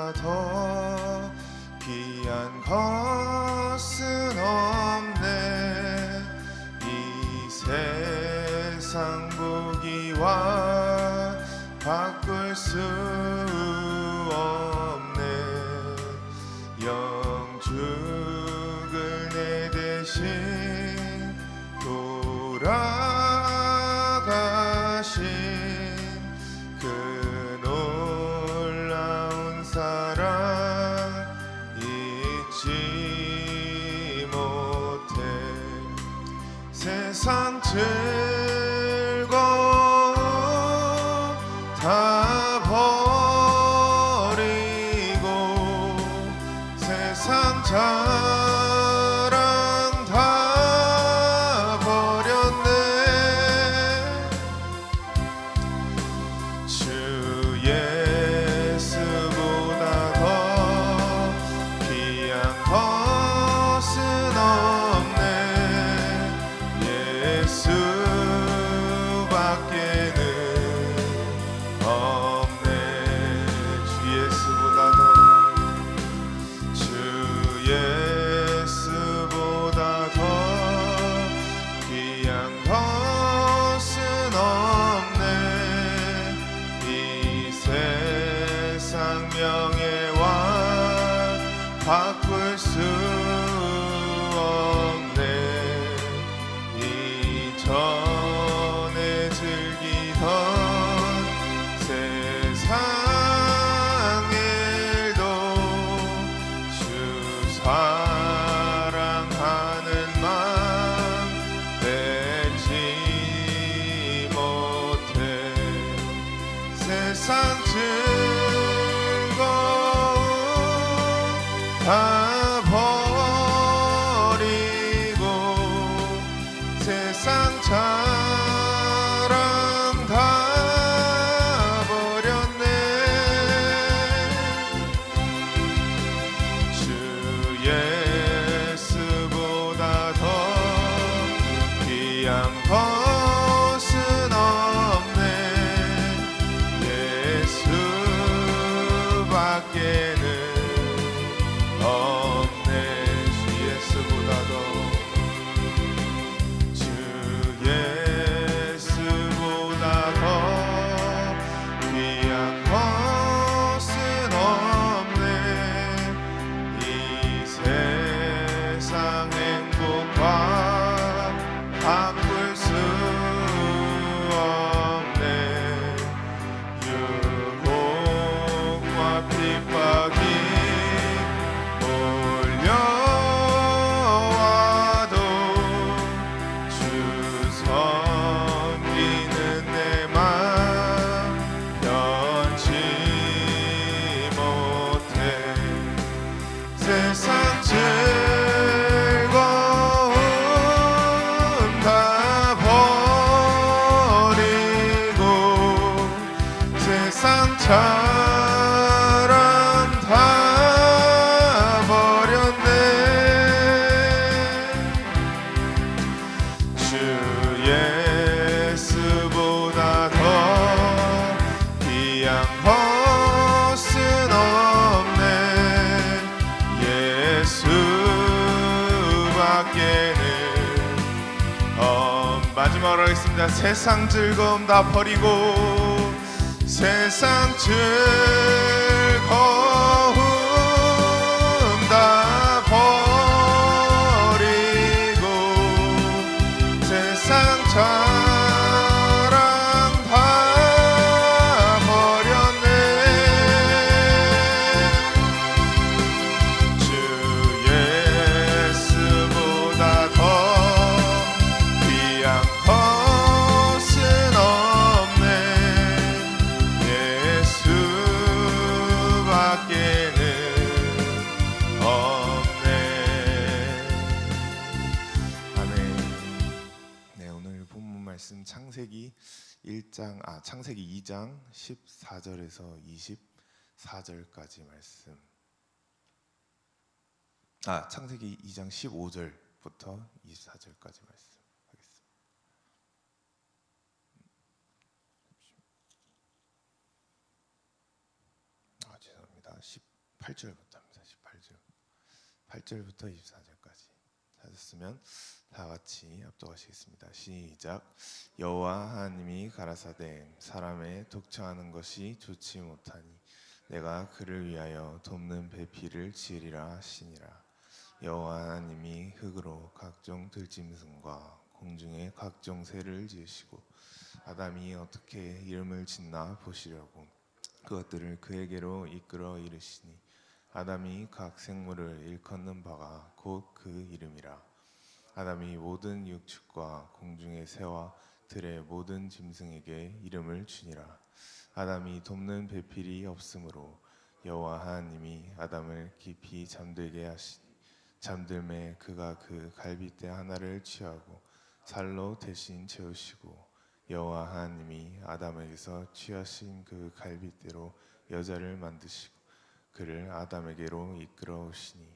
예수보다 더 귀한 것은 없네. 이 세상 보기와 바꿀 수 없네. 영죽을 내 대신 돌아가신 그 놀라운 사랑 잊지 못해. 세상 즐거움 다 버리고 세상 자랑 다 버렸네. 주 예수보다 더 귀한 것은 없네. 예수밖에는 없네. 주 예수보다 더 주 예수보다 더 귀한 것은 없네. 이 세상 명예와 바꿀 수 없네. 이전에 즐기던 세상 일도 주 사랑하는 맘 뺏지 못해. 세상 즐거움 다 버리고 세상 자랑 다 버렸네. 주 예수보다 더 귀한 것은 없네. 예수밖에는 없네. 주 예수보다 더 주 예수보다 더 귀한 것은 없네. 이 세상 행복과 바꿀 수 없네. 유혹과 핍박이 몰려와도 주 섬기는 내 맘 변치 못해. 세상 즐거움 다 버리고 세상 자랑 다 버렸네. 주 예수보다 더 귀한 것은 없네. 예수밖에는 마지막으로 하겠습니다. 세상 즐거움 다 버리고 세상 즐거움 다 버리고 세상 자랑 다 버렸네. 주 예수보다 더 귀한 것은 없네. 예수밖에는 없네. 아멘. 네, 오늘 본문 말씀 창세기 2장 14절에서 24절까지 말씀. 창세기 2장 15절부터 24절까지 말씀 하겠습니다. 죄송합니다. 18절부터 합니다. 18절. 8절부터 24절까지 찾았으면 다 같이 합독하시겠습니다. 시작. 여호와 하나님이 가라사대 사람의 독처하는 것이 좋지 못하니 내가 그를 위하여 돕는 배필을 지으리라 하시니라. 여호와 하나님이 흙으로 각종 들짐승과 공중의 각종 새를 지으시고 아담이 어떻게 이름을 짓나 보시려고 그것들을 그에게로 이끌어 이르시니 아담이 각 생물을 일컫는 바가 곧 그 이름이라. 아담이 모든 육축과 공중의 새와 들의 모든 짐승에게 이름을 주니라. 아담이 돕는 배필이 없으므로 여호와 하나님이 아담을 깊이 잠들게 하시니 잠들매 그가 그 갈빗대 하나를 취하고 살로 대신 채우시고 여호와 하나님이 아담에게서 취하신 그 갈빗대로 여자를 만드시고 그를 아담에게로 이끌어 오시니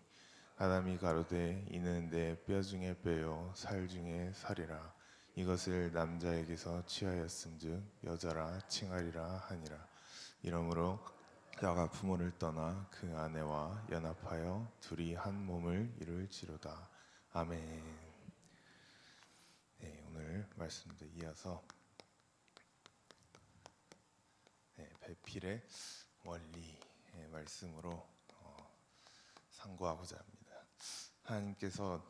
아담이 가로되 이는 내 뼈 중에 뼈요 살 중에 살이라. 이것을 남자에게서 취하였음즉 여자라 칭하리라 하니라. 이러므로 그가 부모를 떠나 그 아내와 연합하여 둘이 한 몸을 이룰지로다. 아멘. 네, 오늘 말씀도 이어서 배필의 원리 말씀으로 상고하고자 합니다. 하나님께서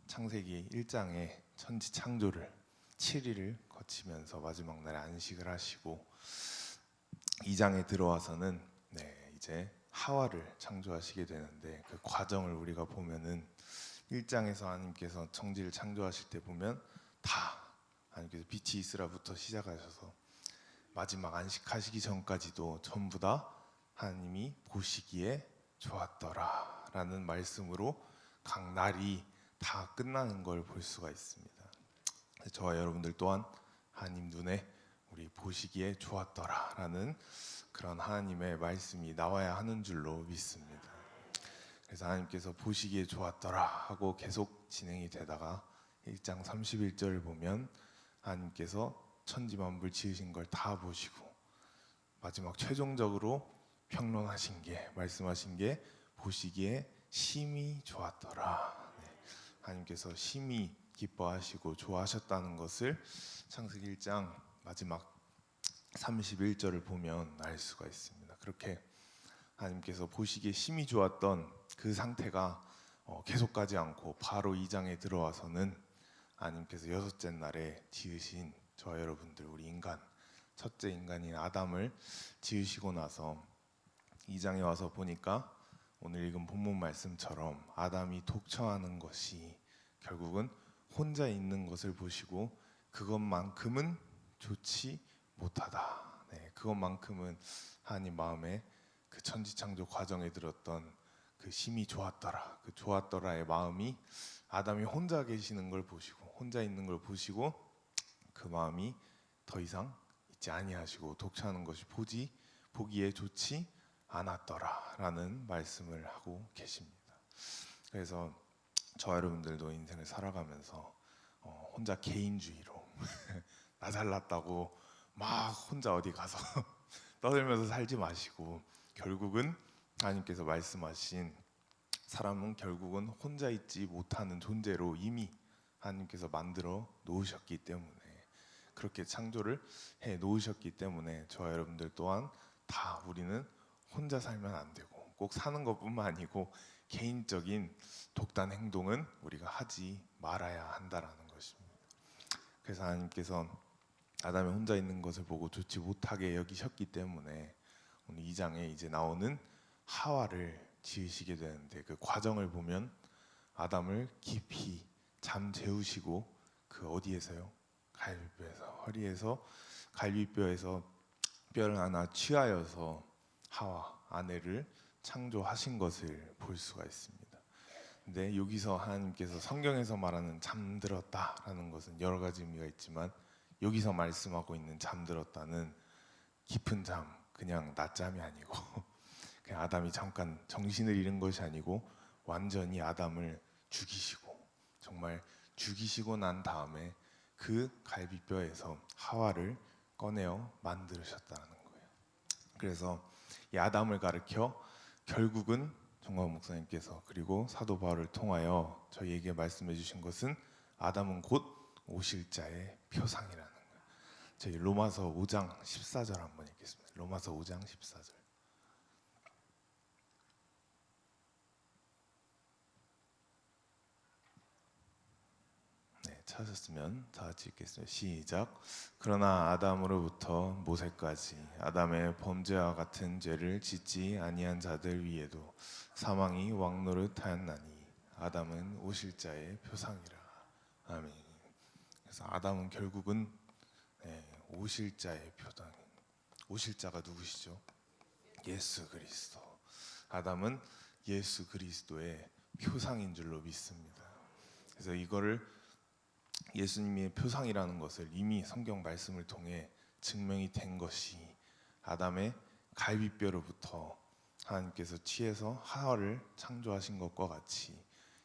창세기 1장에 천지 창조를 7일을 거치면서 마지막 날에 안식을 하시고 2장에 들어와서는 이제 하와를 창조하시게 되는데 그 과정을 우리가 보면은 1장에서 하나님께서 천지를 창조하실 때 보면 다 하나님께서 빛이 있으라부터 시작하셔서 마지막 안식하시기 전까지도 전부 다 하나님이 보시기에 좋았더라 라는 말씀으로 각 날이 다 끝나는 걸 볼 수가 있습니다. 저와 여러분들 또한 하나님 눈에 우리 보시기에 좋았더라 라는 그런 하나님의 말씀이 나와야 하는 줄로 믿습니다. 그래서 하나님께서 보시기에 좋았더라 하고 계속 진행이 되다가 1장 31절을 보면 하나님께서 천지만물 지으신 걸 다 보시고 마지막 최종적으로 평론하신 게 말씀하신 게 보시기에 심히 좋았더라. 하나님께서 심히 기뻐하시고 좋아하셨다는 것을 창세기 1장 마지막 31절을 보면 알 수가 있습니다. 그렇게 하나님께서 보시기에 심히 좋았던 그 상태가 계속 가지 않고 바로 2장에 들어와서는 하나님께서 여섯째 날에 지으신 저와 여러분들 우리 인간 첫째 인간인 아담을 지으시고 나서 2장에 와서 보니까 오늘 읽은 본문 말씀처럼 아담이 독처하는 것이 결국은 혼자 있는 것을 보시고 그것만큼은 좋지 못하다. 그것만큼은 하나님 마음에 그 천지창조 과정에 들었던 그 심히 좋았더라, 그 좋았더라의 마음이 아담이 혼자 계시는 걸 보시고 혼자 있는 걸 보시고 그 마음이 더 이상 있지 아니하시고 독처하는 것이 보기에 좋지 않았더라라는 말씀을 하고 계십니다. 그래서 저 여러분들도 인생을 살아가면서 혼자 개인주의로 나 잘났다고 막 혼자 어디 가서 떠들면서 살지 마시고 결국은 하나님께서 말씀하신 사람은 결국은 혼자 있지 못하는 존재로 이미 하나님께서 만들어 놓으셨기 때문에 그렇게 창조를 해 놓으셨기 때문에 저와 여러분들 또한 다 우리는 혼자 살면 안 되고 꼭 사는 것뿐만 아니고 개인적인 독단 행동은 우리가 하지 말아야 한다라는 것입니다. 그래서 하나님께서 아담이 혼자 있는 것을 보고 좋지 못하게 여기셨기 때문에 오늘 2장에 이제 나오는 하와를 지으시게 되는데 그 과정을 보면 아담을 깊이 잠재우시고 그 어디에서요? 갈비뼈에서 허리에서 갈비뼈에서 뼈를 하나 취하여서 하와 아내를 창조하신 것을 볼 수가 있습니다. 근데 여기서 하나님께서 성경에서 말하는 잠들었다라는 것은 여러 가지 의미가 있지만 여기서 말씀하고 있는 잠들었다는 깊은 잠, 그냥 낮잠이 아니고 그냥 아담이 잠깐 정신을 잃은 것이 아니고 완전히 아담을 죽이시고 정말 죽이시고 난 다음에 그 갈비뼈에서 하와를 꺼내어 만드셨다는 거예요. 그래서 이 아담을 가르쳐 결국은 정광훈 목사님께서 그리고 사도 바울을 통하여 저희에게 말씀해 주신 것은 아담은 곧 오실 자의 표상이라는 거예요. 저희 로마서 5장 14절 한번 읽겠습니다. 로마서 5장 14절. 네, 찾으셨으면 다 같이 읽겠습니다. 시작. 그러나 아담으로부터 모세까지 아담의 범죄와 같은 죄를 짓지 아니한 자들 위에도 사망이 왕노릇하였나니 아담은 오실 자의 표상이라. 아멘. 그래서 아담은 결국은 오실 자의 표상. 오실 자가 누구시죠? 예수 그리스도. 아담은 예수 그리스도의 표상인 줄로 믿습니다. 그래서 이거를 예수님의 표상이라는 것을 이미 성경 말씀을 통해 증명이 된 것이 아담의 갈비뼈로부터 하나님께서 취해서 하와를 창조하신 것과 같이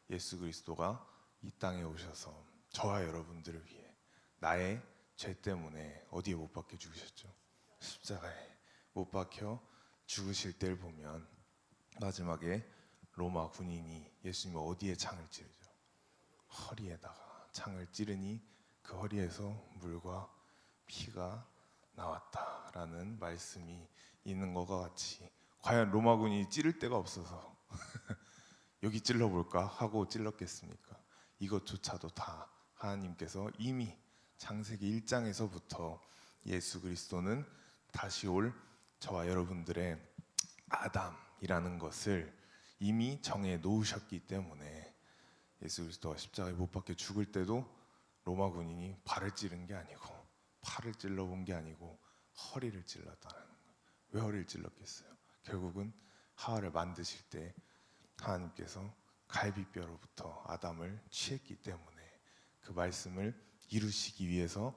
예수 그리스도가 이 땅에 오셔서 저와 여러분들을 위해 나의 죄 때문에 어디에 못 박혀 죽으셨죠? 십자가에 못 박혀 죽으실 때를 보면 마지막에 로마 군인이 예수님을 어디에 창을 찌르죠? 허리에다가 창을 찌르니 그 허리에서 물과 피가 나왔다라는 말씀이 있는 것과 같이 과연 로마군이 찌를 데가 없어서 여기 찔러볼까 하고 찔렀겠습니까? 이것조차도 다 하나님께서 이미 창세기 1장에서부터 예수 그리스도는 다시 올 저와 여러분들의 아담이라는 것을 이미 정해 놓으셨기 때문에 예수 그리스도가 십자가에 못 박혀 죽을 때도 로마 군인이 발을 찌른 게 아니고 팔을 찔러본 게 아니고 허리를 찔렀다는 거예요. 왜 허리를 찔렀겠어요? 결국은 하와를 만드실 때 하나님께서 갈비뼈로부터 아담을 취했기 때문에 그 말씀을 이루시기 위해서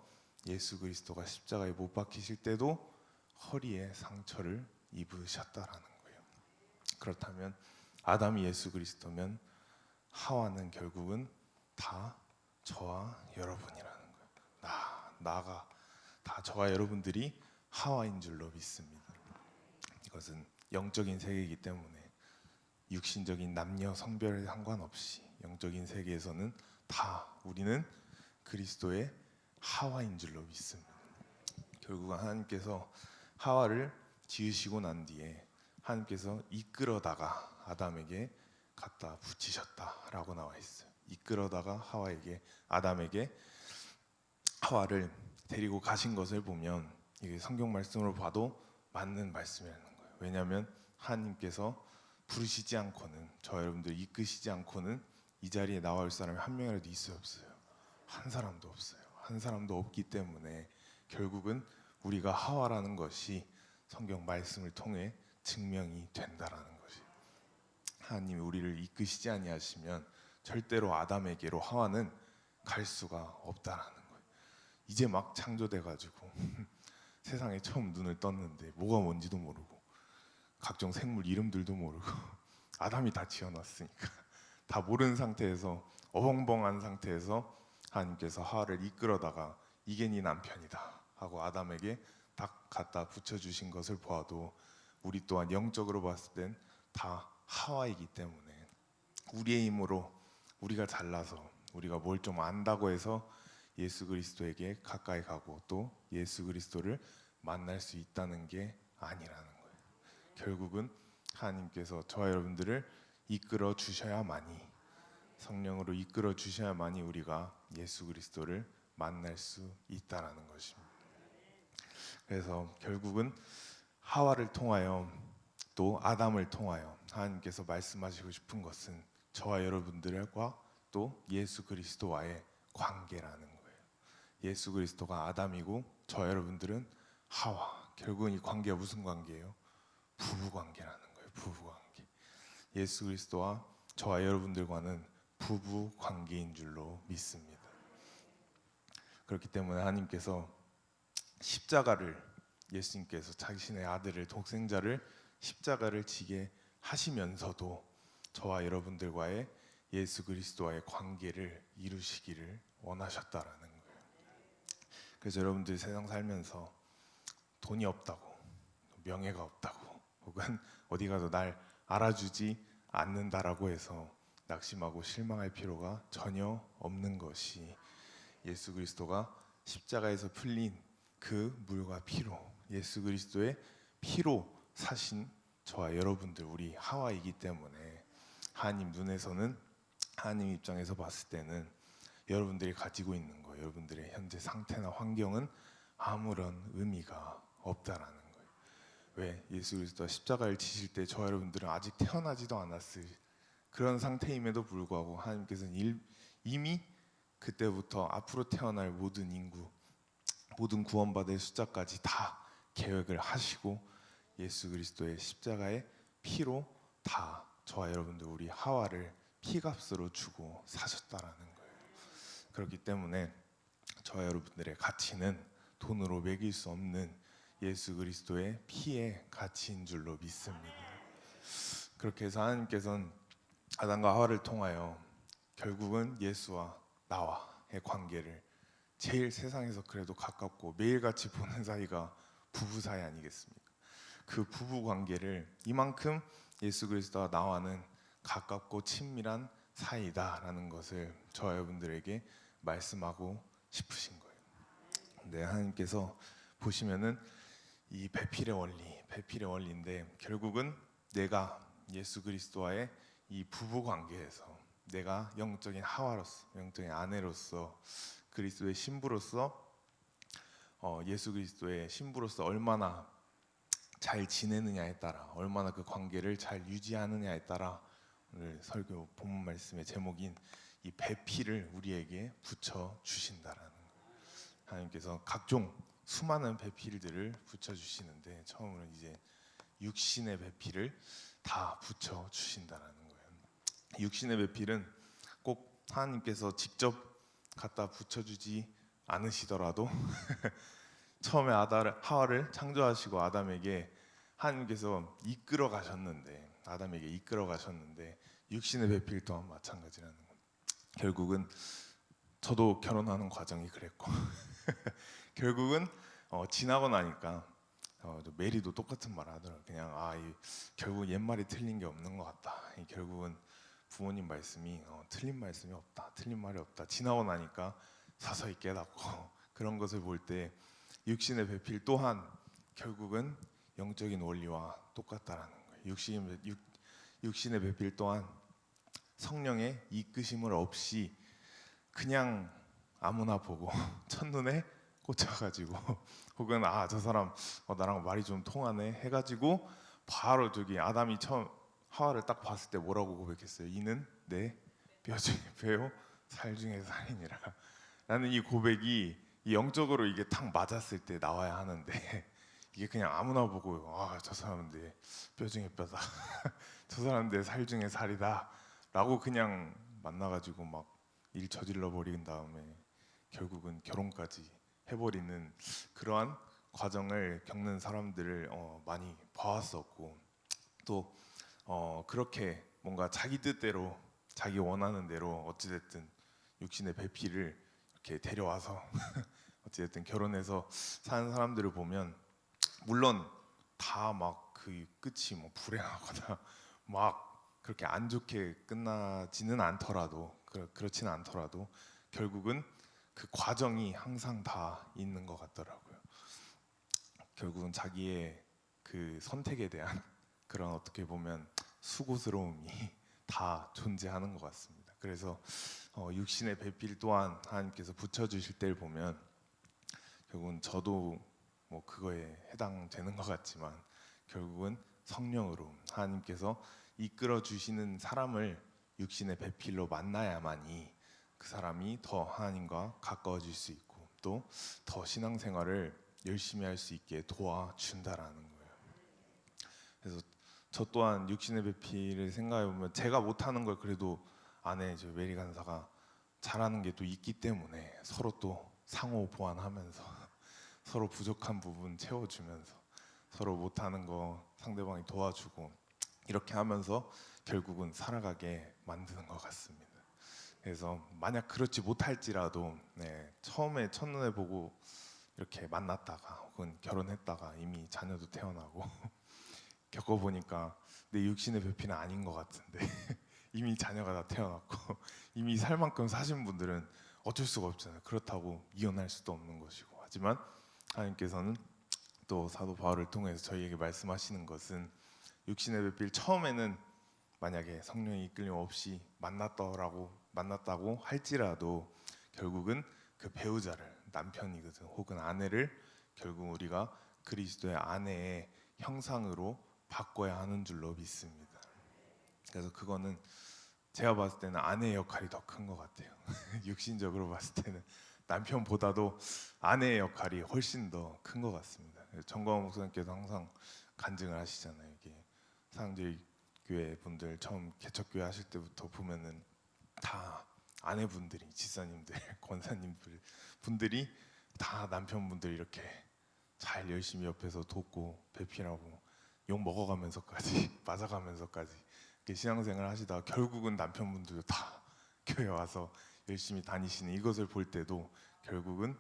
예수 그리스도가 십자가에 못 박히실 때도 허리에 상처를 입으셨다라는 거예요. 그렇다면 아담이 예수 그리스도면 하와는 결국은 다 저와 여러분이라는 거예요. 나가 다 저와 여러분들이 하와인 줄로 믿습니다. 이것은 영적인 세계이기 때문에 육신적인 남녀 성별에 상관없이 영적인 세계에서는 다 우리는 그리스도의 하와인 줄로 믿습니다. 결국은 하나님께서 하와를 지으시고 난 뒤에 하나님께서 이끌어다가 아담에게 갖다 붙이셨다라고 나와 있어요. 이끌어다가 아담에게 하와를 데리고 가신 것을 보면 이게 성경 말씀으로 봐도 맞는 말씀이라는 거예요. 왜냐하면 하나님께서 부르시지 않고는 저 여러분들 이끄시지 않고는 이 자리에 나올 사람이 한 명이라도 있어요, 없어요? 한 사람도 없어요. 한 사람도 없기 때문에 결국은 우리가 하와라는 것이 성경 말씀을 통해 증명이 된다라는 것이. 하나님이 우리를 이끄시지 아니하시면 절대로 아담에게로 하와는 갈 수가 없다라는 거예요. 이제 막 창조돼 가지고 세상에 처음 눈을 떴는데 뭐가 뭔지도 모르고 각종 생물 이름들도 모르고 아담이 다 지어놨으니까 다 모르는 상태에서 어벙벙한 상태에서 하나님께서 하와를 이끌어다가 이게 네 남편이다 하고 아담에게 딱 갖다 붙여주신 것을 보아도 우리 또한 영적으로 봤을 땐 다 하와이기 때문에 우리의 힘으로 우리가 잘나서 우리가 뭘 좀 안다고 해서 예수 그리스도에게 가까이 가고 또 예수 그리스도를 만날 수 있다는 게 아니라는 거예요. 결국은 하나님께서 저와 여러분들을 이끌어 주셔야만이 성령으로 이끌어 주셔야만이 우리가 예수 그리스도를 만날 수 있다라는 것입니다. 그래서 결국은 하와를 통하여 또 아담을 통하여 하나님께서 말씀하시고 싶은 것은 저와 여러분들과 또 예수 그리스도와의 관계라는 거예요. 예수 그리스도가 아담이고 저와 여러분들은 하와. 결국은 이 관계가 무슨 관계예요? 부부 관계라는 거예요. 부부 관계. 예수 그리스도와 저와 여러분들과는 부부 관계인 줄로 믿습니다. 그렇기 때문에 하나님께서 십자가를 예수님께서 자신의 아들을 독생자를 십자가를 지게 하시면서도 저와 여러분들과의 예수 그리스도와의 관계를 이루시기를 원하셨다라는 거예요. 그래서 여러분들 세상 살면서 돈이 없다고, 명예가 없다고, 결국은 어디 가도 날 알아주지 않는다라고 해서 낙심하고 실망할 필요가 전혀 없는 것이 예수 그리스도가 십자가에서 풀린 그 물과 피로, 예수 그리스도의 피로 사신 저와 여러분들, 우리 하와이기 때문에 하나님 눈에서는, 하나님 입장에서 봤을 때는 여러분들이 가지고 있는 거, 여러분들의 현재 상태나 환경은 아무런 의미가 없다라는 거예요. 왜? 예수 그리스도가 십자가를 지실 때 저와 여러분들은 아직 태어나지도 않았을 그런 상태임에도 불구하고 하나님께서는 이미 그때부터 앞으로 태어날 모든 인구, 모든 구원받을 숫자까지 다 계획을 하시고 예수 그리스도의 십자가의 피로 다 저와 여러분들, 우리 하와를 피값으로 주고 사셨다라는 거예요. 그렇기 때문에 저와 여러분들의 가치는 돈으로 매길 수 없는 예수 그리스도의 피의 가치인 줄로 믿습니다. 그렇게 해서 하나님께서는 아담과 하와를 통하여 결국은 예수와 나와의 관계를 제일 세상에서 그래도 가깝고 매일같이 보는 사이가 부부 사이 아니겠습니까? 그 부부 관계를 이만큼 예수 그리스도와 나와는 가깝고 친밀한 사이다라는 것을 저와 여러분들에게 말씀하고 싶으신 거예요. 근데 하나님께서 보시면은 이 배필의 원리인데 결국은 내가 예수 그리스도와의 이 부부 관계에서 내가 영적인 하와로서, 영적인 아내로서, 그리스도의 신부로서, 예수 그리스도의 신부로서 얼마나 잘 지내느냐에 따라, 얼마나 그 관계를 잘 유지하느냐에 따라 오늘 설교 본문 말씀의 제목인 이 배필을 우리에게 붙여 주신다라는 거예요. 하나님께서 각종 수많은 배필들을 붙여 주시는데 처음으로 이제 육신의 배필을 다 붙여 주신다라는 거예요. 육신의 배필은 꼭 하나님께서 직접 갖다 붙여주지 않으시더라도 처음에 하와를 창조하시고 아담에게 하나님께서 이끌어 가셨는데 육신의 배필 또한 마찬가지라는 거예요. 결국은 저도 결혼하는 과정이 그랬고 결국은 지나고 나니까 메리도 똑같은 말 하더라고요. 그냥 결국 옛말이 틀린 게 없는 것 같다. 결국은 부모님 말씀이 틀린 말씀이 없다, 틀린 말이 없다. 지나고 나니까 서서히 깨닫고 그런 것을 볼 때 육신의 배필 또한 결국은 영적인 원리와 똑같다라는 거예요. 육신의 배필 또한 성령의 이끄심을 없이 그냥 아무나 보고 첫눈에 꽂혀가지고 혹은 저 사람 나랑 말이 좀 통하네 해가지고 바로 저기 아담이 처음 하와를 딱 봤을 때 뭐라고 고백했어요? 이는 내 뼈 중에 뼈요, 살 중에 살이니라. 라는 이 고백이 영적으로 이게 탁 맞았을 때 나와야 하는데 이게 그냥 아무나 보고 저 사람은 내 뼈 중에 뼈다 저 사람은 내 살 중에 살이다 라고 그냥 만나가지고 막 일 저질러 버린 다음에 결국은 결혼까지 해버리는 그러한 과정을 겪는 사람들을 많이 봐왔었고 또 그렇게 뭔가 자기 뜻대로 자기 원하는 대로 어찌됐든 육신의 배필을 이렇게 데려와서 어찌됐든 결혼해서 사는 사람들을 보면 물론 다 막 그 끝이 뭐 불행하거나 막 그렇게 안 좋게 끝나지는 않더라도 그렇지는 않더라도 결국은 그 과정이 항상 다 있는 것 같더라고요. 결국은 자기의 그 선택에 대한 그런 어떻게 보면 수고스러움이 다 존재하는 것 같습니다. 그래서 육신의 배필 또한 하나님께서 붙여주실 때를 보면 결국은 저도 뭐 그거에 해당되는 것 같지만 결국은 성령으로 하나님께서 이끌어 주시는 사람을 육신의 배필로 만나야만이 그 사람이 더 하나님과 가까워질 수 있고 또 더 신앙생활을 열심히 할 수 있게 도와준다라는 거예요. 그래서 저 또한 육신의 배필을 생각해 보면 제가 못하는 걸 그래도 아내 저 메리 간사가 잘하는 게 또 있기 때문에 서로 또 상호 보완하면서 서로 부족한 부분 채워주면서 서로 못하는 거 상대방이 도와주고 이렇게 하면서 결국은 살아가게 만드는 것 같습니다. 그래서 만약 그렇지 못할지라도 처음에 첫눈에 보고 이렇게 만났다가 혹은 결혼했다가 이미 자녀도 태어나고 겪어보니까 내 육신의 배필은 아닌 것 같은데 이미 자녀가 다 태어났고 이미 살 만큼 사신 분들은 어쩔 수가 없잖아요. 그렇다고 이혼할 수도 없는 것이고, 하지만 하나님께서는 또 사도 바울을 통해서 저희에게 말씀하시는 것은 육신의 배필 처음에는 만약에 성령의 이끌림 없이 만났다고 할지라도 결국은 그 배우자를, 남편이거든 혹은 아내를 결국 우리가 그리스도의 아내의 형상으로 바꿔야 하는 줄로 믿습니다. 그래서 그거는 제가 봤을 때는 아내의 역할이 더 큰 것 같아요. 육신적으로 봤을 때는 남편보다도 아내의 역할이 훨씬 더 큰 것 같습니다. 정광훈 목사님께서 항상 간증을 하시잖아요. 이게 사랑제일 교회 분들 처음 개척교회 하실 때부터 보면은 다 아내분들이, 지사님들, 권사님들 분들이 다 남편분들 이렇게 잘 열심히 옆에서 돕고 배필하고 욕 먹어가면서까지 맞아가면서까지 이렇게 신앙생활 하시다가 결국은 남편분들도 다 교회 와서 열심히 다니시는 이것을 볼 때도 결국은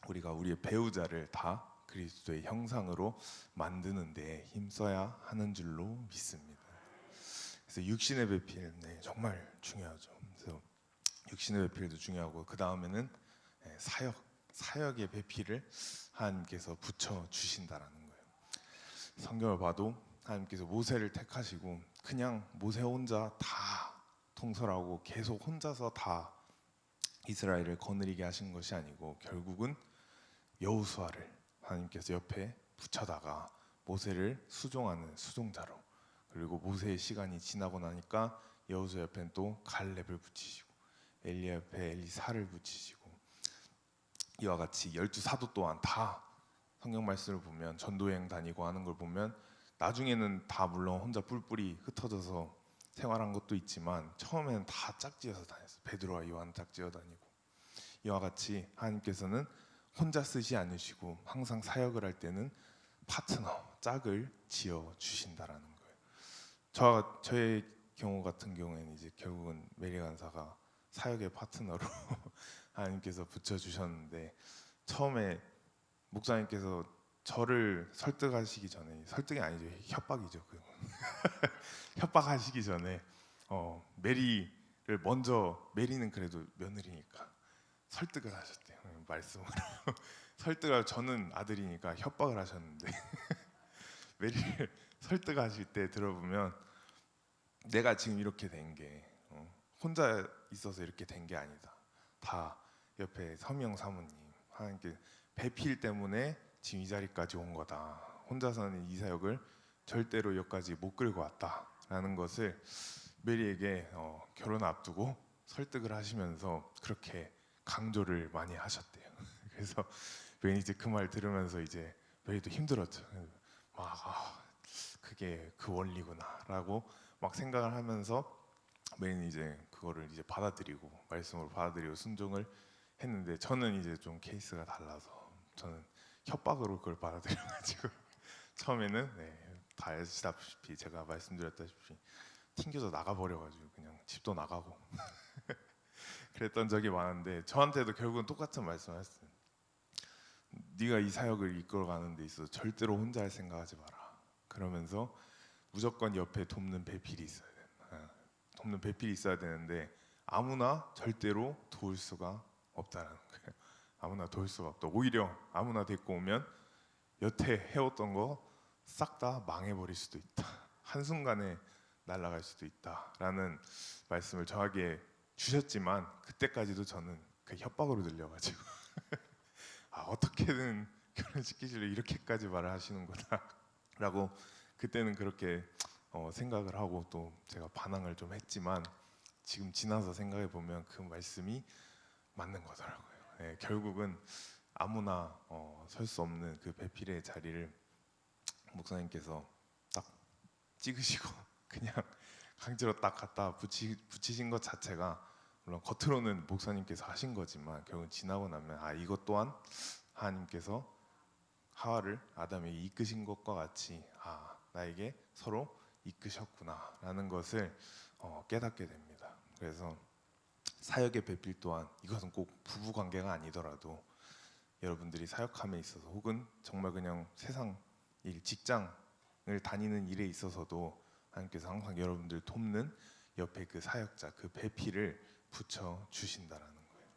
우리가 우리의 배우자를 다 그리스도의 형상으로 만드는 데 힘써야 하는 줄로 믿습니다. 그래서 육신의 배필, 정말 중요하죠. 그래서 육신의 배필도 중요하고 그 다음에는 사역의 배필을 하나님께서 붙여 주신다라는 거예요. 성경을 봐도 하나님께서 모세를 택하시고 그냥 모세 혼자 다 통솔하고 계속 혼자서 다 이스라엘을 거느리게 하신 것이 아니고 결국은 여호수아를 하나님께서 옆에 붙여다가 모세를 수종하는 수종자로, 그리고 모세의 시간이 지나고 나니까 여호수아 옆에는 또 갈렙을 붙이시고 엘리야 옆에 엘리사를 붙이시고, 이와 같이 12사도 또한 다 성경 말씀을 보면 전도여행 다니고 하는 걸 보면 나중에는 다 물론 혼자 뿔뿔이 흩어져서 생활한 것도 있지만 처음에는 다 짝지어서 다녔어요. 베드로와 요한 짝지어 다니고. 이와 같이 하나님께서는 혼자 쓰지 않으시고 항상 사역을 할 때는 파트너, 짝을 지어 주신다라는 거예요. 저의 경우 같은 경우에는 이제 결국은 메리 간사가 사역의 파트너로 하나님께서 붙여 주셨는데, 처음에 목사님께서 저를 설득하시기 전에, 설득이 아니죠, 협박이죠. 협박하시기 전에 메리를 먼저, 메리는 그래도 며느리니까 설득을 하셨대요. 말씀으로 설득을, 저는 아들이니까 협박을 하셨는데 메리를 설득하실 때 들어보면 내가 지금 이렇게 된 게 혼자 있어서 이렇게 된 게 아니다. 다 옆에 서명 사모님, 하나님께 배필 때문에 지금 이 자리까지 온 거다. 혼자서는 이 사역을 절대로 여기까지 못 끌고 왔다라는 것을 메리에게 결혼 앞두고 설득을 하시면서 그렇게 강조를 많이 하셨대요. 그래서 메리 이제 그 말 들으면서 이제 메리도 힘들었죠. 그게 그 원리구나라고 막 생각을 하면서 메리는 이제 그거를 이제 받아들이고 말씀으로 받아들이고 순종을 했는데, 저는 이제 좀 케이스가 달라서 저는 협박으로 그걸 받아들여가지고 처음에는 다 아시다시피 제가 말씀드렸다시피 튕겨져 나가버려가지고 그냥 집도 나가고 그랬던 적이 많은데, 저한테도 결국은 똑같은 말씀을 했어요. 네가 이 사역을 이끌어가는 데 있어서 절대로 혼자 할 생각하지 마라. 그러면서 무조건 옆에 돕는 배필이 있어야 된다. 돕는 배필이 있어야 되는데 아무나 절대로 도울 수가 없다는 거예요. 아무나 도울 수가 없다. 오히려 아무나 데리고 오면 여태 해왔던 거 싹 다 망해버릴 수도 있다. 한순간에 날아갈 수도 있다라는 말씀을 저에게 주셨지만, 그때까지도 저는 그 협박으로 들려가지고 어떻게든 결혼시키시려 이렇게까지 말을 하시는구나 라고 그때는 그렇게 생각을 하고 또 제가 반항을 좀 했지만, 지금 지나서 생각해 보면 그 말씀이 맞는 거더라고요. 결국은 아무나 설 수 없는 그 배필의 자리를 목사님께서 딱 찍으시고 그냥 강제로 딱 갖다 붙이신 것 자체가, 물론 겉으로는 목사님께서 하신 거지만 결국은 지나고 나면 이것 또한 하나님께서 하와를 아담에게 이끄신 것과 같이 나에게 서로 이끄셨구나라는 것을 깨닫게 됩니다. 그래서 사역의 배필 또한, 이것은 꼭 부부 관계가 아니더라도 여러분들이 사역함에 있어서 혹은 정말 그냥 세상 일, 직장을 다니는 일에 있어서도 하나님께서 항상 여러분들 돕는 옆에 그 사역자, 그 배필을 붙여 주신다라는 거예요.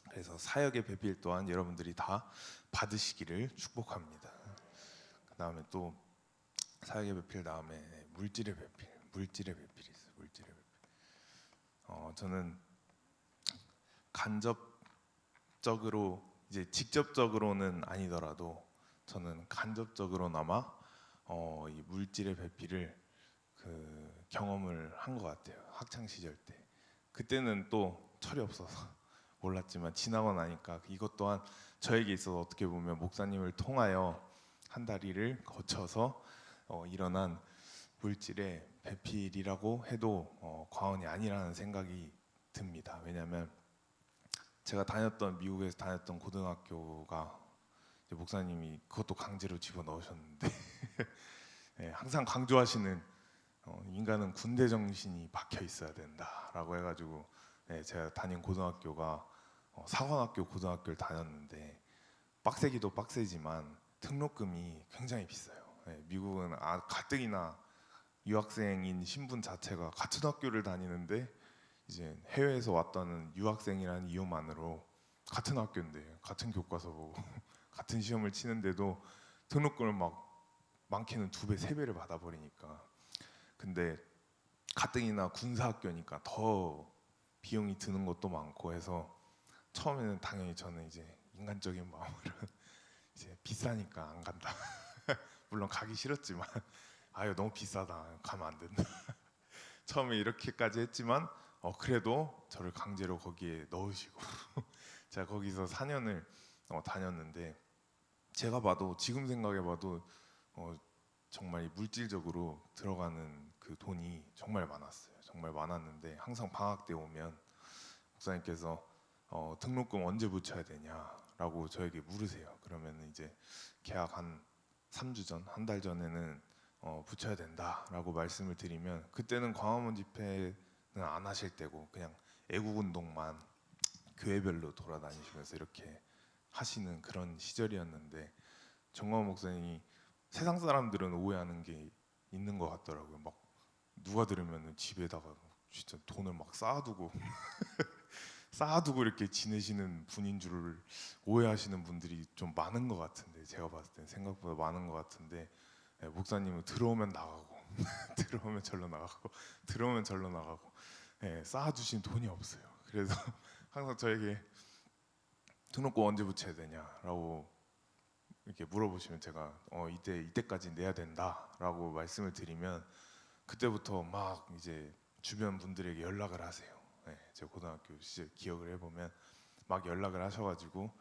그래서 사역의 배필 또한 여러분들이 다 받으시기를 축복합니다. 그 다음에 또 사역의 배필 다음에 물질의 배필이 있어요. 물질의 배필. 저는 간접적으로 이제 직접적으로는 아니더라도 저는 간접적으로나마 이 물질의 배필을 그 경험을 한 것 같아요. 학창 시절 때. 그때는 또 철이 없어서 몰랐지만 지나고 나니까 이것 또한 저에게 있어서 어떻게 보면 목사님을 통하여 한 다리를 거쳐서 일어난 물질의 배필이라고 해도 과언이 아니라는 생각이 듭니다. 왜냐하면 제가 미국에서 다녔던 고등학교가 목사님이 그것도 강제로 집어넣으셨는데 네, 항상 강조하시는 인간은 군대 정신이 박혀 있어야 된다라고 해가지고 네, 제가 다닌 고등학교가 사관학교 고등학교를 다녔는데 빡세기도 빡세지만 등록금이 굉장히 비싸요. 네, 미국은 가뜩이나 유학생인 신분 자체가 같은 학교를 다니는데 이제 해외에서 왔다는 유학생이라는 이유만으로 같은 학교인데 같은 교과서 보고 같은 시험을 치는데도 등록금을 막 많게는 2배, 3배를 받아버리니까. 근데 가뜩이나 군사학교니까 더 비용이 드는 것도 많고 해서 처음에는 당연히 저는 이제 인간적인 마음으로 이제 비싸니까 안 간다. 물론 가기 싫었지만 아유 너무 비싸다 가면 안 된다. 처음에 이렇게까지 했지만 그래도 저를 강제로 거기에 넣으시고 제가 거기서 4년을 다녔는데 제가 봐도 지금 생각해 봐도 정말 물질적으로 들어가는 그 돈이 정말 많았어요. 정말 많았는데 항상 방학 때 오면 목사님께서 등록금 언제 붙여야 되냐라고 저에게 물으세요. 그러면 이제 개학 한 3주 전, 한 달 전에는 붙여야 된다라고 말씀을 드리면 그때는 광화문 집회는 안 하실 때고 그냥 애국운동만 교회별로 돌아다니시면서 이렇게 하시는 그런 시절이었는데 정광훈 목사님이 세상 사람들은 오해하는 게 있는 것 같더라고요. 막 누가 들으면 집에다가 진짜 돈을 막 쌓아두고 쌓아두고 이렇게 지내시는 분인 줄 오해하시는 분들이 좀 많은 것 같은데 제가 봤을 땐 생각보다 많은 것 같은데 목사님은 들어오면 나가고 들어오면 절로 나가고 들어오면 절로 나가고 쌓아두신 돈이 없어요. 그래서 항상 저에게 등록금 언제 붙여야 되냐라고 이렇게 물어보시면 제가 이때까지 내야 된다라고 말씀을 드리면 그때부터 막 이제 주변 분들에게 연락을 하세요. 제 고등학교 시절 기억을 해보면 막 연락을 하셔가지고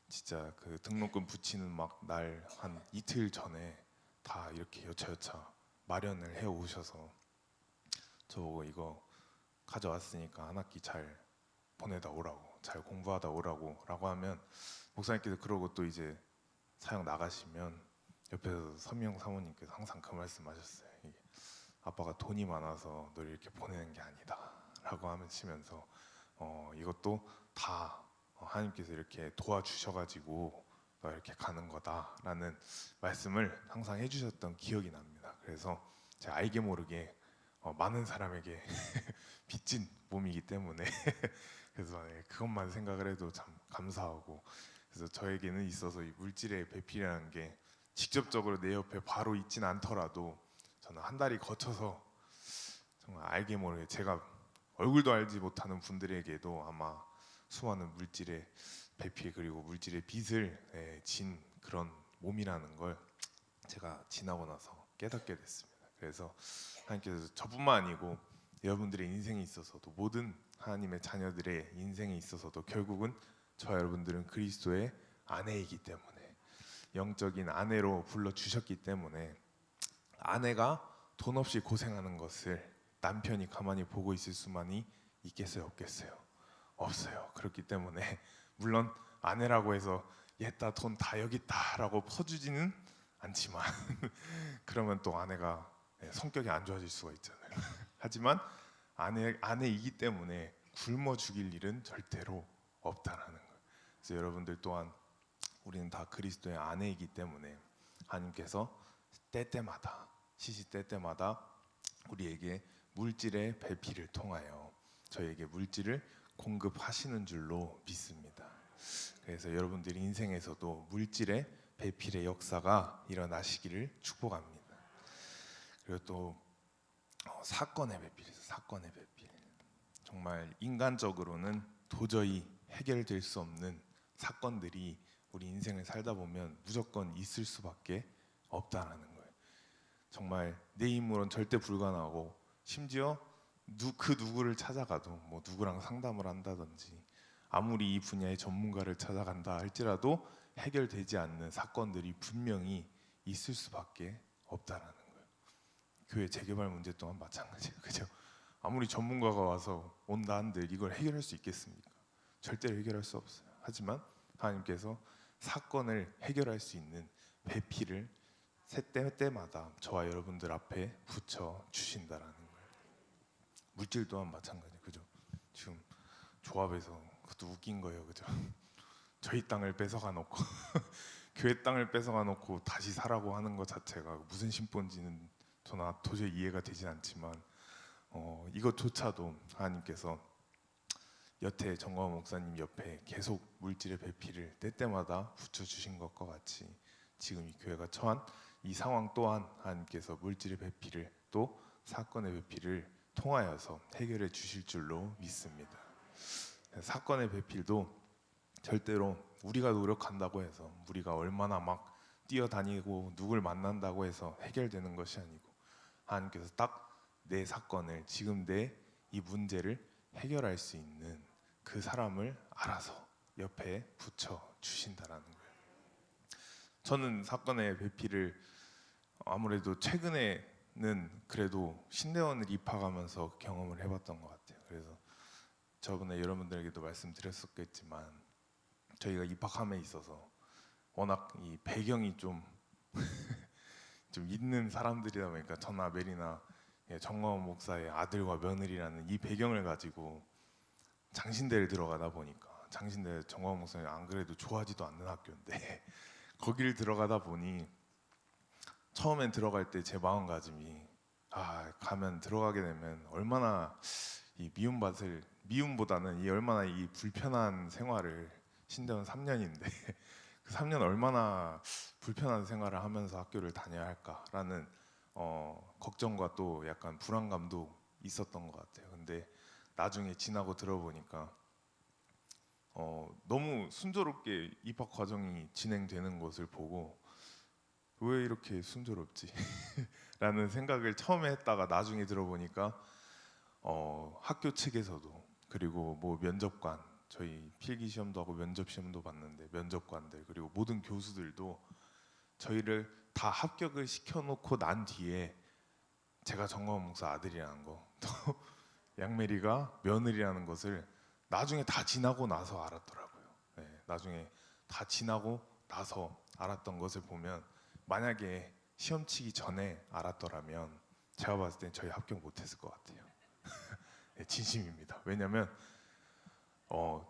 진짜 그 등록금 붙이는 막 날 한 이틀 전에 다 이렇게 여차여차 마련을 해 오셔서 저 이거 가져왔으니까 한 학기 잘 보내다 오라고 잘 공부하다 오라고 하면 목사님께서 그러고 또 이제 사역 나가시면 옆에서 선미영 사모님께서 항상 그 말씀하셨어요. 아빠가 돈이 많아서 널 이렇게 보내는 게 아니다라고 하시면서 이것도 다 하나님께서 이렇게 도와주셔가지고 너 이렇게 가는 거다라는 말씀을 항상 해주셨던 기억이 납니다. 그래서 제가 알게 모르게 많은 사람에게 빚진 몸이기 때문에 그래서 그것만 생각을 해도 참 감사하고 그래서 저에게는 있어서 이 물질의 배필이라는 게 직접적으로 내 옆에 바로 있진 않더라도 저는 한 달이 거쳐서 정말 알게 모르게 제가 얼굴도 알지 못하는 분들에게도 아마 수많은 물질의 배필 그리고 물질의 빚을 진 그런 몸이라는 걸 제가 지나고 나서 깨닫게 됐습니다. 그래서 하나님께서 저뿐만 아니고 여러분들의 인생에 있어서도 모든 하나님의 자녀들의 인생에 있어서도 결국은 저 여러분들은 그리스도의 아내이기 때문에 영적인 아내로 불러주셨기 때문에 아내가 돈 없이 고생하는 것을 남편이 가만히 보고 있을 수만이 있겠어요 없겠어요? 없어요. 그렇기 때문에 물론 아내라고 해서 얘다 돈 다 여기 있다라고 퍼주지는 않지만 그러면 또 아내가 성격이 안 좋아질 수가 있잖아요. 하지만 아내이기 때문에 굶어 죽일 일은 절대로 없다라는 거예요. 그래서 여러분들 또한 우리는 다 그리스도의 아내이기 때문에 하나님께서 때때마다 시시때 때마다 우리에게 물질의 배필을 통하여 저희에게 물질을 공급하시는 줄로 믿습니다. 그래서 여러분들이 인생에서도 물질의 배필의 역사가 일어나시기를 축복합니다. 그리고 또 사건의 배필이죠. 사건의 배필. 정말 인간적으로는 도저히 해결될 수 없는 사건들이 우리 인생을 살다 보면 무조건 있을 수밖에 없다라는 거예요. 정말 내 힘으로는 절대 불가능하고, 심지어 그 누구를 찾아가도 뭐 누구랑 상담을 한다든지 아무리 이 분야의 전문가를 찾아간다 할지라도 해결되지 않는 사건들이 분명히 있을 수밖에 없다라는 거예요. 교회 재개발 문제 또한 마찬가지예요. 그죠? 아무리 전문가가 와서 온다 한들 이걸 해결할 수 있겠습니까? 절대로 해결할 수 없어요. 하지만 하나님께서 사건을 해결할 수 있는 배필을 때마다 저와 여러분들 앞에 붙여 주신다라는 거예요. 물질 또한 마찬가지, 그죠? 지금 조합에서 그것도 웃긴 거예요, 그죠? 저희 땅을 뺏어가 놓고 교회 땅을 뺏어가 놓고 다시 사라고 하는 것 자체가 무슨 심보인지는 저나 도저히 이해가 되진 않지만 이것조차도 하나님께서 여태 정광훈 목사님 옆에 계속 물질의 배필을 때때마다 붙여주신 것과 같이 지금 이 교회가 처한 이 상황 또한 하나님께서 물질의 배필을 또 사건의 배필을 통하여서 해결해 주실 줄로 믿습니다. 사건의 배필도 절대로 우리가 노력한다고 해서, 우리가 얼마나 막 뛰어다니고 누굴 만난다고 해서 해결되는 것이 아니고, 하나님께서 딱 내 사건을, 지금 내 이 문제를 해결할 수 있는 그 사람을 알아서 옆에 붙여 주신다라는 거예요. 저는 사건의 배필을 아무래도 최근에는 그래도 신대원을 입학하면서 경험을 해봤던 것 같아요. 그래서 저번에 여러분들에게도 말씀드렸었겠지만 저희가 입학함에 있어서 워낙 이 배경이 좀 있는 사람들이다 보니까, 저나 메리나 정광훈 목사의 아들과 며느리라는 이 배경을 가지고 장신대를 들어가다 보니까, 장신대 정광훈 목사님 안 그래도 좋아하지도 않는 학교인데 거기를 들어가다 보니 처음엔 들어갈 때 제 마음가짐이, 가면 들어가게 되면 얼마나 이 미움보다는 이 얼마나 이 불편한 생활을, 신대원 3년인데 그 3년 얼마나 불편한 생활을 하면서 학교를 다녀야 할까라는 걱정과 또 약간 불안감도 있었던 것 같아요. 근데 나중에 지나고 들어보니까 너무 순조롭게 입학 과정이 진행되는 것을 보고, 왜 이렇게 순조롭지? 라는 생각을 처음에 했다가 나중에 들어보니까 학교 측에서도, 그리고 뭐 면접관, 저희 필기 시험도 하고 면접 시험도 봤는데 면접관들, 그리고 모든 교수들도 저희를 다 합격을 시켜놓고 난 뒤에 제가 정광훈 목사 아들이라는 거, 또 양메리가 며느리라는 것을 나중에 다 지나고 나서 알았더라고요. 네, 나중에 다 지나고 나서 알았던 것을 보면, 만약에 시험 치기 전에 알았더라면 제가 봤을 땐 저희 합격 못했을 것 같아요. 네, 진심입니다. 왜냐면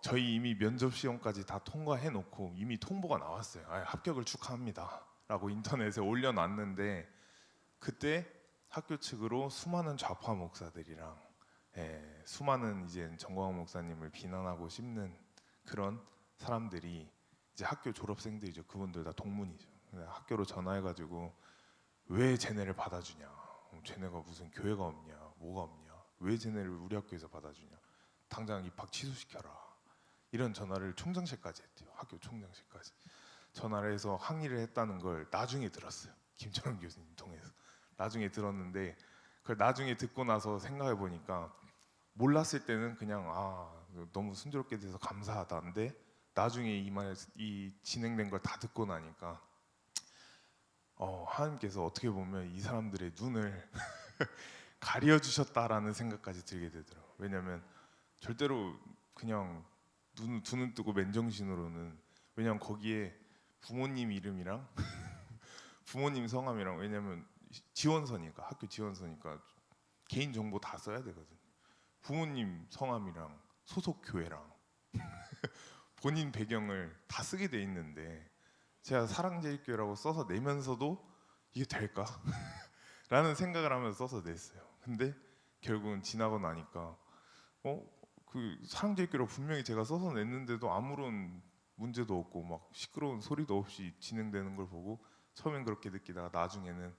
저희 이미 면접 시험까지 다 통과해 놓고 이미 통보가 나왔어요. 합격을 축하합니다 라고 인터넷에 올려놨는데, 그때 학교 측으로 수많은 좌파 목사들이랑 수많은 이제 정광훈 목사님을 비난하고 씹는 그런 사람들이, 이제 학교 졸업생들이죠. 그분들 다 동문이죠. 학교로 전화해가지고 왜 쟤네를 받아주냐, 쟤네가 무슨 교회가 없냐, 뭐가 없냐, 왜 쟤네를 우리 학교에서 받아주냐, 당장 입학 취소시켜라, 이런 전화를 총장실까지 했대요. 학교 총장실까지 전화를 해서 항의를 했다는 걸 나중에 들었어요. 김철원 교수님 통해서 나중에 들었는데, 그걸 나중에 듣고 나서 생각해 보니까, 몰랐을 때는 그냥 너무 순조롭게 돼서 감사하다인데, 나중에 이 진행된 걸 다 듣고 나니까 하나님께서 어떻게 보면 이 사람들의 눈을 가려주셨다라는 생각까지 들게 되더라고요. 왜냐하면 절대로 그냥 두 눈 뜨고 맨정신으로는, 왜냐면 거기에 부모님 이름이랑 부모님 성함이랑, 왜냐면 지원서니까, 학교 지원서니까 개인 정보 다 써야 되거든요. 부모님 성함이랑 소속 교회랑 본인 배경을 다 쓰게 돼 있는데, 제가 사랑제일교회라고 써서 내면서도 이게 될까? 라는 생각을 하면서 써서 냈어요. 근데 결국은 지나고 나니까 그 사랑제일교로 분명히 제가 써서 냈는데도 아무런 문제도 없고 막 시끄러운 소리도 없이 진행되는 걸 보고 처음엔 그렇게 느끼다가 나중에는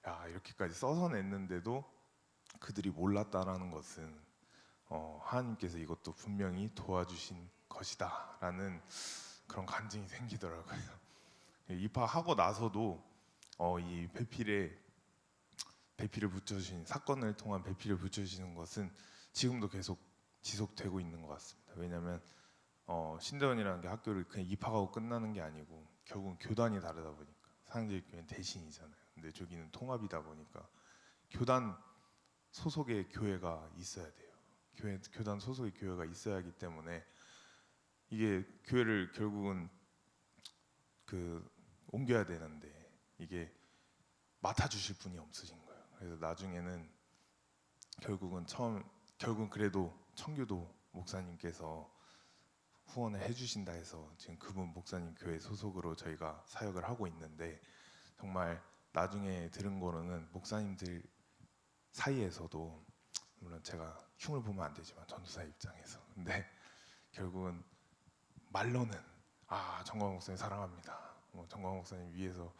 야, 이렇게까지 써서 냈는데도 그들이 몰랐다라는 것은 하나님께서 이것도 분명히 도와주신 것이다라는 그런 간증이 생기더라고요. 입학하고 나서도 이 배필을 붙여주신 사건을 통한 배필을 붙여주시는 것은 지금도 계속 지속되고 있는 것 같습니다. 왜냐하면 신대원이라는 게 학교를 그냥 입학하고 끝나는 게 아니고 결국은 교단이 다르다 보니까 사랑제일교회는 대신이잖아요. 근데 저기는 통합이다 보니까 교단 소속의 교회가 있어야 돼요. 교단 소속의 교회가 있어야 하기 때문에 이게 교회를 결국은 옮겨야 되는데 이게 맡아주실 분이 없으신 거예요. 그래서 나중에는 결국은 그래도 청교도 목사님께서 후원을 해주신다 해서 지금 그분 목사님 교회 소속으로 저희가 사역을 하고 있는데 정말 나중에 들은 거로는 목사님들 사이에서도 물론 제가 흉을 보면 안 되지만 전도사 입장에서 근데 결국은 말로는 정광 목사님 사랑합니다. 정광 목사님 위해서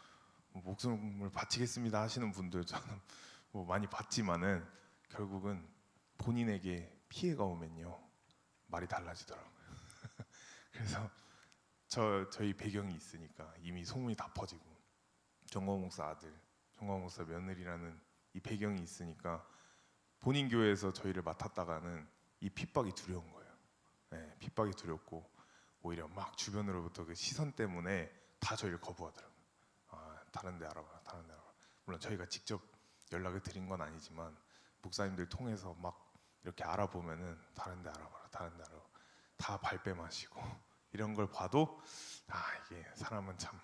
목숨을 바치겠습니다 하시는 분들 저는 많이 봤지만은 결국은 본인에게 피해가 오면요 말이 달라지더라고요. 그래서 저희 배경이 있으니까 이미 소문이 다 퍼지고 정광 목사 아들, 정광 목사 며느리라는 이 배경이 있으니까 본인 교회에서 저희를 맡았다가는 이 핍박이 두려운 거예요. 네, 핍박이 두렵고 오히려 막 주변으로부터 그 시선 때문에 다 저희를 거부하더라고요. 다른 데 알아봐라, 다른 데 알아봐라. 물론 저희가 직접 연락을 드린 건 아니지만 목사님들 통해서 막 이렇게 알아보면은 다른 데 알아봐라, 다른 데 알아봐라. 다 발뺌하시고 이런 걸 봐도 이게 사람은 참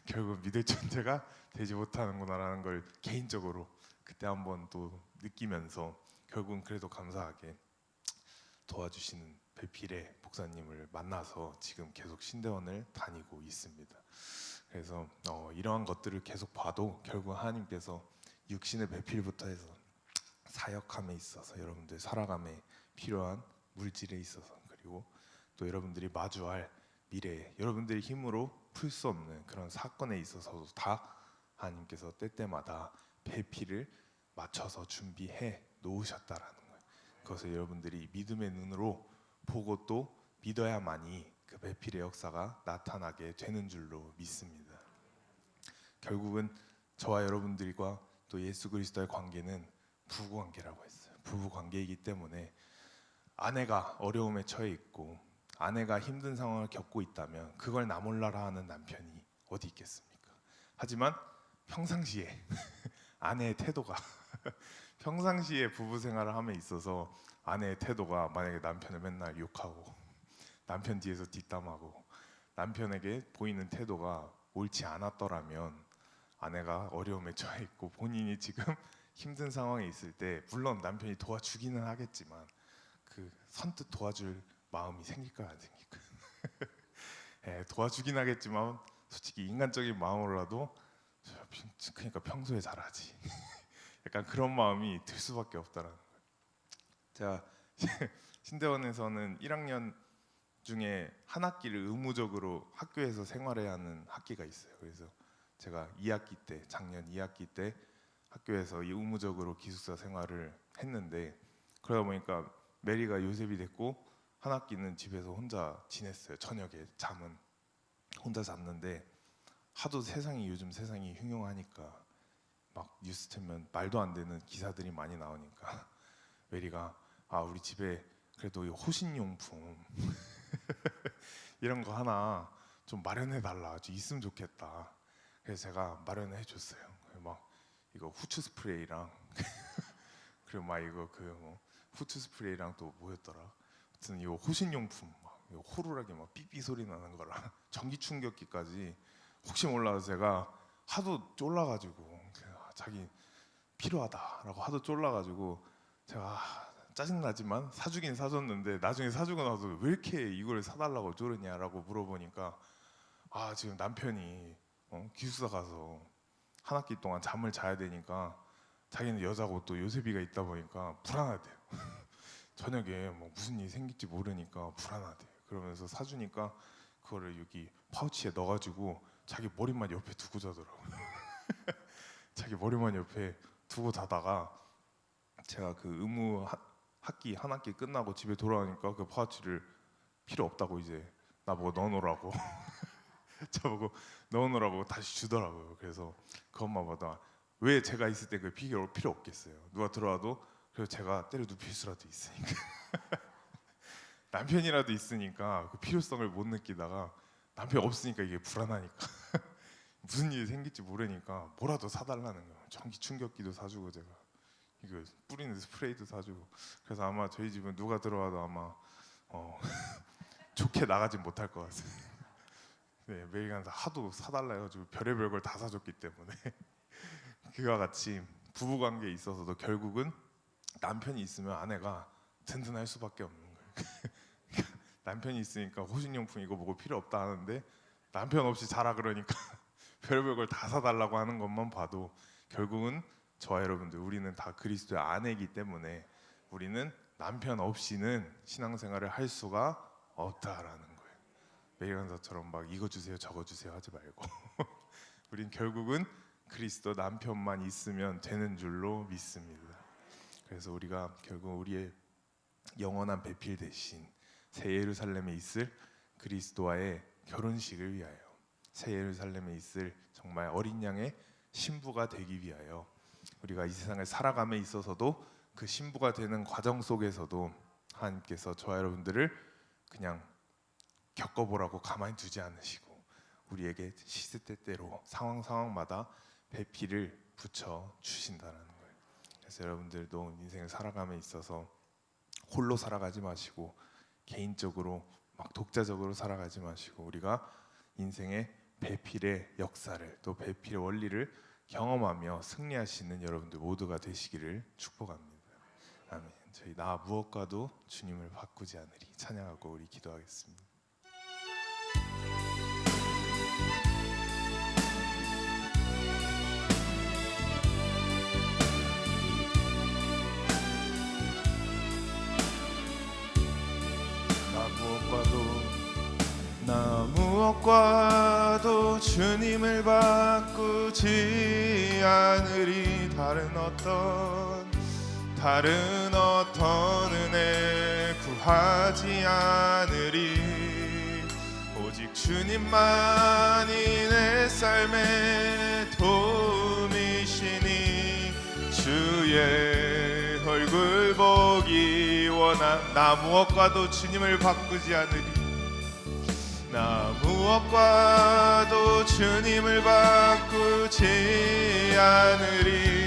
결국 믿을 존재가 되지 못하는구나라는 걸 개인적으로 그때 한번 또 느끼면서 결국은 그래도 감사하게 도와주시는 배필의 목사님을 만나서 지금 계속 신대원을 다니고 있습니다. 그래서 이러한 것들을 계속 봐도 결국 하나님께서 육신의 배필부터 해서 사역함에 있어서 여러분들 살아감에 필요한 물질에 있어서 그리고 또 여러분들이 마주할 미래에 여러분들의 힘으로 풀 수 없는 그런 사건에 있어서도 다 하나님께서 때때마다 배필을 맞춰서 준비해 놓으셨다라는 거예요. 그것을 여러분들이 믿음의 눈으로 보고 또 믿어야만이 그 배필의 역사가 나타나게 되는 줄로 믿습니다. 결국은 저와 여러분들과 또 예수 그리스도의 관계는 부부 관계라고 했어요. 부부 관계이기 때문에 아내가 어려움에 처해 있고 아내가 힘든 상황을 겪고 있다면 그걸 나 몰라라 하는 남편이 어디 있겠습니까? 하지만 평상시에 아내의 태도가 평상시에 부부 생활을 함에 있어서 아내의 태도가 만약에 남편을 맨날 욕하고 남편 뒤에서 뒷담하고 남편에게 보이는 태도가 옳지 않았더라면 아내가 어려움에 처해 있고 본인이 지금 힘든 상황에 있을 때 물론 남편이 도와주기는 하겠지만 그 선뜻 도와줄 마음이 생길까요, 안 생길까요? 도와주긴 하겠지만 솔직히 인간적인 마음으로라도 그러니까 평소에 잘하지 약간 그런 마음이 들 수밖에 없다라는 거예요. 제가 신대원에서는 1학년 중에 한 학기를 의무적으로 학교에서 생활해야 하는 학기가 있어요. 그래서 제가 2학기 때 작년 2학기 때 학교에서 이 의무적으로 기숙사 생활을 했는데 그러다 보니까 메리가 요셉이 됐고 한 학기는 집에서 혼자 지냈어요. 저녁에 잠은 혼자 잤는데 하도 요즘 세상이 흉흉하니까 막 뉴스 틀면 말도 안 되는 기사들이 많이 나오니까 메리가 우리 집에 그래도 이 호신용품 이런 거 하나 좀 마련해 달라, 좀 있으면 좋겠다. 그래서 제가 마련해 줬어요. 막 이거 후추 스프레이랑 그리고 막 이거 후추 스프레이랑 또 뭐였더라? 하여튼 이거 호신용품 막 이거 호루라기 막 삐삐 소리 나는 거랑 전기 충격기까지 혹시 몰라서 제가 하도 쫄라가지고 자기 필요하다라고 하도 쫄라가지고 제가 짜증나지만 사주긴 사줬는데 나중에 사주고 나서 왜 이렇게 이걸 사달라고 쪼르냐라고 물어보니까 지금 남편이 기숙사 가서 한 학기 동안 잠을 자야 되니까 자기는 여자고 또 요셉이가 있다 보니까 불안하대요. 저녁에 뭐 무슨 일이 생길지 모르니까 불안하대. 그러면서 사주니까 그거를 여기 파우치에 넣어가지고 자기 머리만 옆에 두고 자더라고요. 자기 머리만 옆에 두고 자다가 제가 그 의무 학기 한 학기 끝나고 집에 돌아오니까 그 파우치를 필요 없다고 이제 나보고 넣어놓으라고 저보고 넣어놓으라고 다시 주더라고요. 그래서 그것만 왜 제가 있을 때 그 필요 없겠어요. 누가 들어와도 그래서 제가 때려 눕힐 수라도 있으니까 남편이라도 있으니까 그 필요성을 못 느끼다가 남편 없으니까 이게 불안하니까 무슨 일이 생길지 모르니까 뭐라도 사달라는 거예요. 전기 충격기도 사주고 제가 이거 뿌리는 스프레이도 사주고. 그래서 아마 저희 집은 누가 들어와도 아마 좋게 나가진 못할 것 같아요. 네, 매일간 하도 사달라 해가지고 별의별 걸 다 사줬기 때문에 그와 같이 부부관계에 있어서도 결국은 남편이 있으면 아내가 든든할 수밖에 없는 거예요. 남편이 있으니까 호신용품 이거 보고 필요 없다 하는데 남편 없이 자라 그러니까 별별 걸 다 사달라고 하는 것만 봐도 결국은 저와 여러분들 우리는 다 그리스도의 아내이기 때문에 우리는 남편 없이는 신앙생활을 할 수가 없다라는 거예요. 매일간사처럼 막 이거 주세요 저거 주세요 하지 말고 우린 결국은 그리스도 남편만 있으면 되는 줄로 믿습니다. 그래서 우리가 결국 우리의 영원한 배필 대신 새 예루살렘에 있을 그리스도와의 결혼식을 위하여 새 예루살렘에 있을 정말 어린 양의 신부가 되기 위하여 우리가 이 세상을 살아감에 있어서도 그 신부가 되는 과정 속에서도 하나님께서 저와 여러분들을 그냥 겪어보라고 가만히 두지 않으시고 우리에게 시대때때로 상황마다 배필을 붙여 주신다는 거예요. 그래서 여러분들도 인생을 살아감에 있어서 홀로 살아가지 마시고 개인적으로 막 독자적으로 살아가지 마시고 우리가 인생의 배필의 역사를 또 배필의 원리를 경험하며 승리하시는 여러분들 모두가 되시기를 축복합니다. 아멘. 저희 나 무엇과도 주님을 바꾸지 않으리 찬양하고 우리 기도하겠습니다. 나 무엇과도 주님을 바꾸지 않으리. 다른 어떤 은혜 구하지 않으리. 오직 주님만이 내 삶의 도움이시니 주의 얼굴 보기 원한 나 무엇과도 주님을 바꾸지 않으리. 나 무엇과도 주님을 바꾸지 않으리.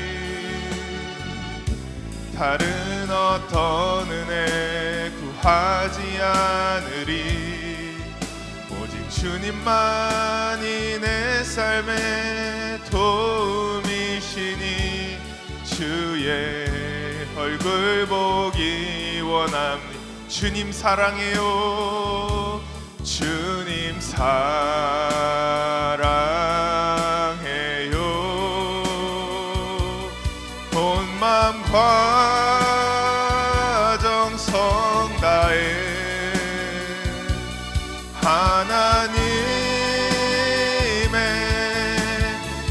다른 어떤 은혜 구하지 않으리. 오직 주님만이 내 삶의 도움이시니 주의 얼굴 보기 원합니다. 주님 사랑해요. 주님 사랑해요. 온 마음과 정성 다해 하나님의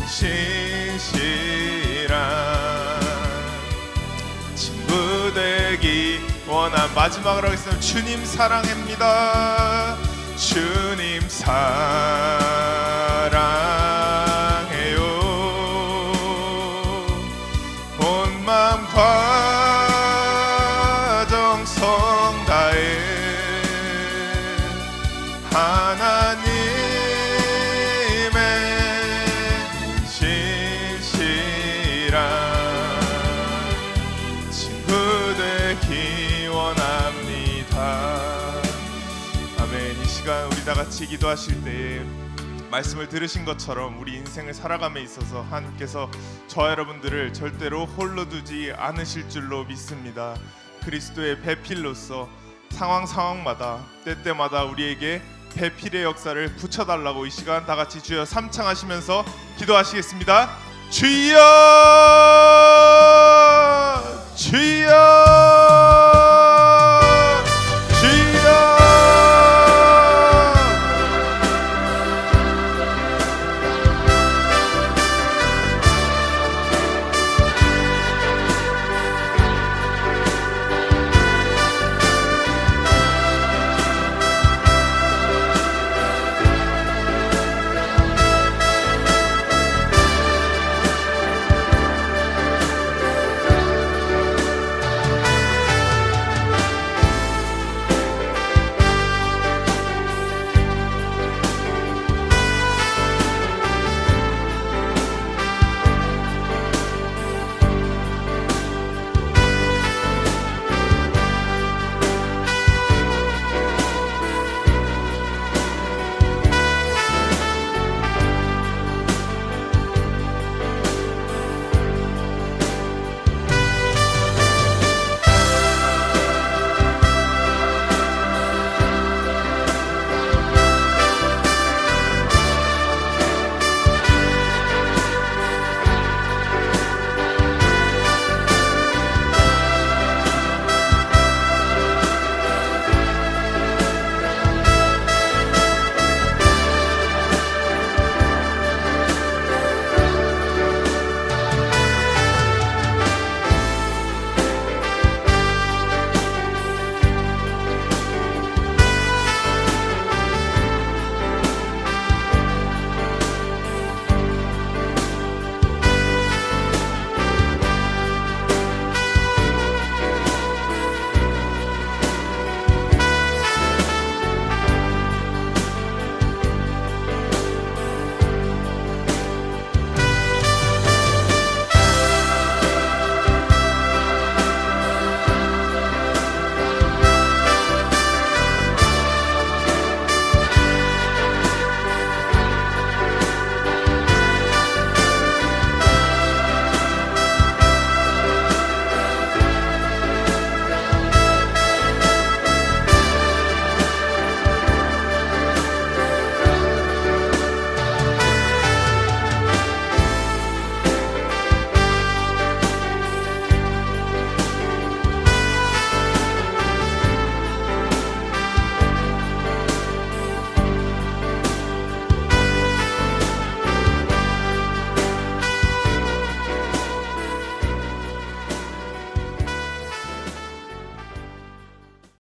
신실한 친구 되기 원한 마지막으로 하겠습니다. 주님 사랑합니다. 주님 사랑해요. 온 마음과 정성 다해 하나님의 신실한 친구 되기 원합니다. 아멘. 이 시간 우리 다 같이 기도하실 때에 말씀을 들으신 것처럼 우리 인생을 살아감에 있어서 하나님께서 저와 여러분들을 절대로 홀로 두지 않으실 줄로 믿습니다. 그리스도의 배필로서 상황마다 때때마다 우리에게 배필의 역사를 붙여달라고 이 시간 다 같이 주여 삼창하시면서 기도하시겠습니다. 주여 주여